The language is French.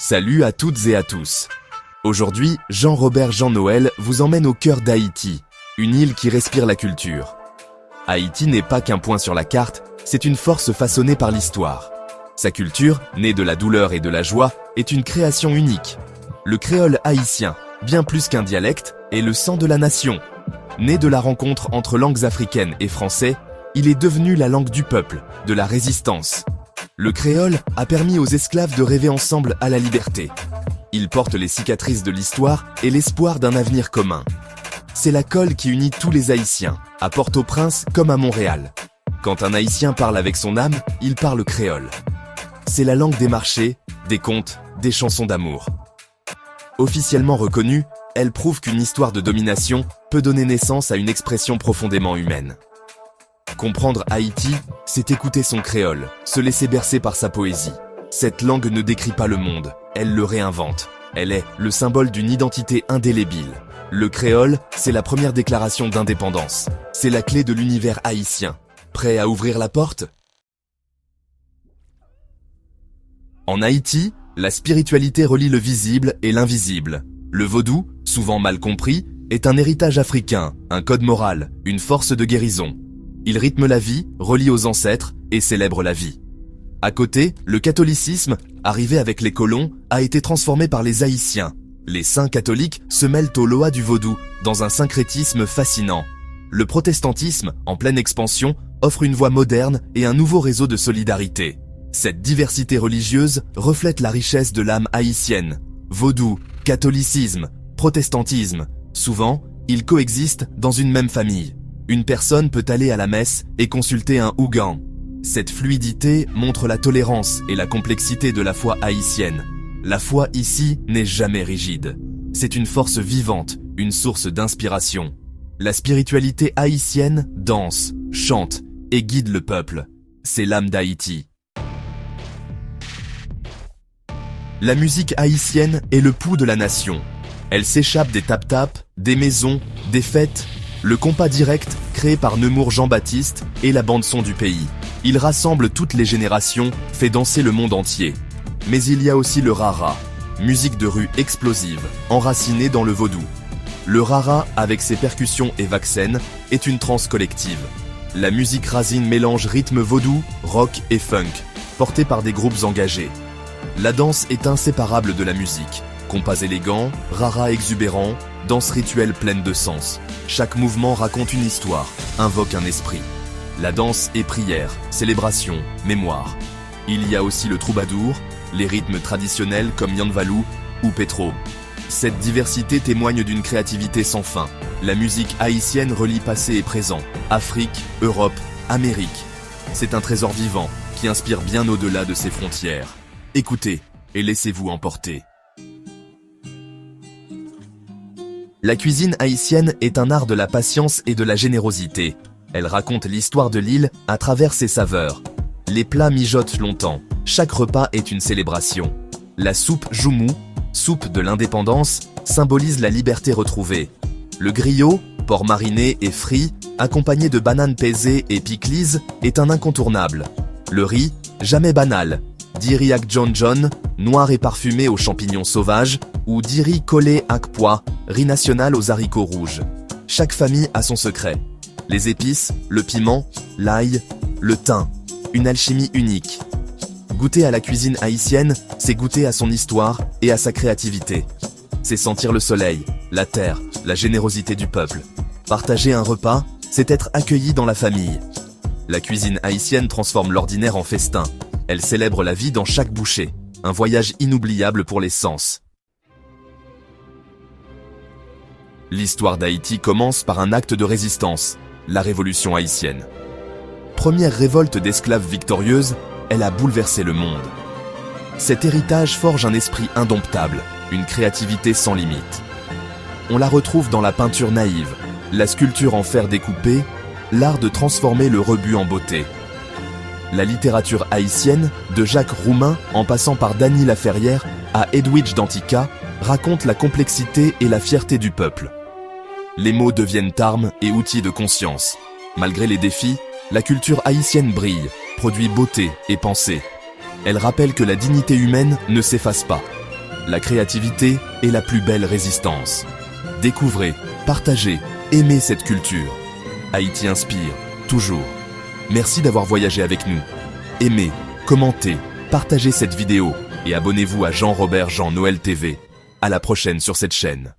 Salut à toutes et à tous. Aujourd'hui, Jean-Robert Jean-Noël vous emmène au cœur d'Haïti, une île qui respire la culture. Haïti n'est pas qu'un point sur la carte, c'est une force façonnée par l'histoire. Sa culture, née de la douleur et de la joie, est une création unique. Le créole haïtien, bien plus qu'un dialecte, est le sang de la nation. Né de la rencontre entre langues africaines et français, il est devenu la langue du peuple, de la résistance. Le créole a permis aux esclaves de rêver ensemble à la liberté. Il porte les cicatrices de l'histoire et l'espoir d'un avenir commun. C'est la colle qui unit tous les Haïtiens, à Port-au-Prince comme à Montréal. Quand un Haïtien parle avec son âme, il parle créole. C'est la langue des marchés, des contes, des chansons d'amour. Officiellement reconnue, elle prouve qu'une histoire de domination peut donner naissance à une expression profondément humaine. Comprendre Haïti, c'est écouter son créole, se laisser bercer par sa poésie. Cette langue ne décrit pas le monde, elle le réinvente. Elle est le symbole d'une identité indélébile. Le créole, c'est la première déclaration d'indépendance. C'est la clé de l'univers haïtien. Prêt à ouvrir la porte? En Haïti, la spiritualité relie le visible et l'invisible. Le vaudou, souvent mal compris, est un héritage africain, un code moral, une force de guérison. Il rythme la vie, relie aux ancêtres et célèbre la vie. À côté, le catholicisme, arrivé avec les colons, a été transformé par les Haïtiens. Les saints catholiques se mêlent aux lois du vaudou, dans un syncrétisme fascinant. Le protestantisme, en pleine expansion, offre une voie moderne et un nouveau réseau de solidarité. Cette diversité religieuse reflète la richesse de l'âme haïtienne. Vaudou, catholicisme, protestantisme, souvent, ils coexistent dans une même famille. Une personne peut aller à la messe et consulter un ougan. Cette fluidité montre la tolérance et la complexité de la foi haïtienne. La foi ici n'est jamais rigide. C'est une force vivante, une source d'inspiration. La spiritualité haïtienne danse, chante et guide le peuple. C'est l'âme d'Haïti. La musique haïtienne est le pouls de la nation. Elle s'échappe des tap-tap, des maisons, des fêtes. Le compas direct, créé par Nemours Jean-Baptiste, est la bande-son du pays. Il rassemble toutes les générations, fait danser le monde entier. Mais il y a aussi le rara, musique de rue explosive, enracinée dans le vaudou. Le rara, avec ses percussions et vaccènes, est une transe collective. La musique racine mélange rythme vaudou, rock et funk, portée par des groupes engagés. La danse est inséparable de la musique. Compas élégant, rara exubérant, danse rituelle pleine de sens. Chaque mouvement raconte une histoire, invoque un esprit. La danse est prière, célébration, mémoire. Il y a aussi le troubadour, les rythmes traditionnels comme Yanvalou ou Petro. Cette diversité témoigne d'une créativité sans fin. La musique haïtienne relie passé et présent, Afrique, Europe, Amérique. C'est un trésor vivant qui inspire bien au-delà de ses frontières. Écoutez et laissez-vous emporter. La cuisine haïtienne est un art de la patience et de la générosité. Elle raconte l'histoire de l'île à travers ses saveurs. Les plats mijotent longtemps. Chaque repas est une célébration. La soupe joumou, soupe de l'indépendance, symbolise la liberté retrouvée. Le griot, porc mariné et frit, accompagné de bananes pesées et pickles, est un incontournable. Le riz, jamais banal. Diri ak John John, noir et parfumé aux champignons sauvages, ou diri collé ak pois, riz national aux haricots rouges. Chaque famille a son secret. Les épices, le piment, l'ail, le thym. Une alchimie unique. Goûter à la cuisine haïtienne, c'est goûter à son histoire et à sa créativité. C'est sentir le soleil, la terre, la générosité du peuple. Partager un repas, c'est être accueilli dans la famille. La cuisine haïtienne transforme l'ordinaire en festin. Elle célèbre la vie dans chaque bouchée. Un voyage inoubliable pour les sens. L'histoire d'Haïti commence par un acte de résistance, la révolution haïtienne. Première révolte d'esclaves victorieuse, elle a bouleversé le monde. Cet héritage forge un esprit indomptable, une créativité sans limite. On la retrouve dans la peinture naïve, la sculpture en fer découpé, l'art de transformer le rebut en beauté. La littérature haïtienne, de Jacques Roumain en passant par Dany Laferrière à Edwidge Danticat, raconte la complexité et la fierté du peuple. Les mots deviennent armes et outils de conscience. Malgré les défis, la culture haïtienne brille, produit beauté et pensée. Elle rappelle que la dignité humaine ne s'efface pas. La créativité est la plus belle résistance. Découvrez, partagez, aimez cette culture. Haïti inspire, toujours. Merci d'avoir voyagé avec nous. Aimez, commentez, partagez cette vidéo et abonnez-vous à Jean-Robert Jean Noël TV. À la prochaine sur cette chaîne.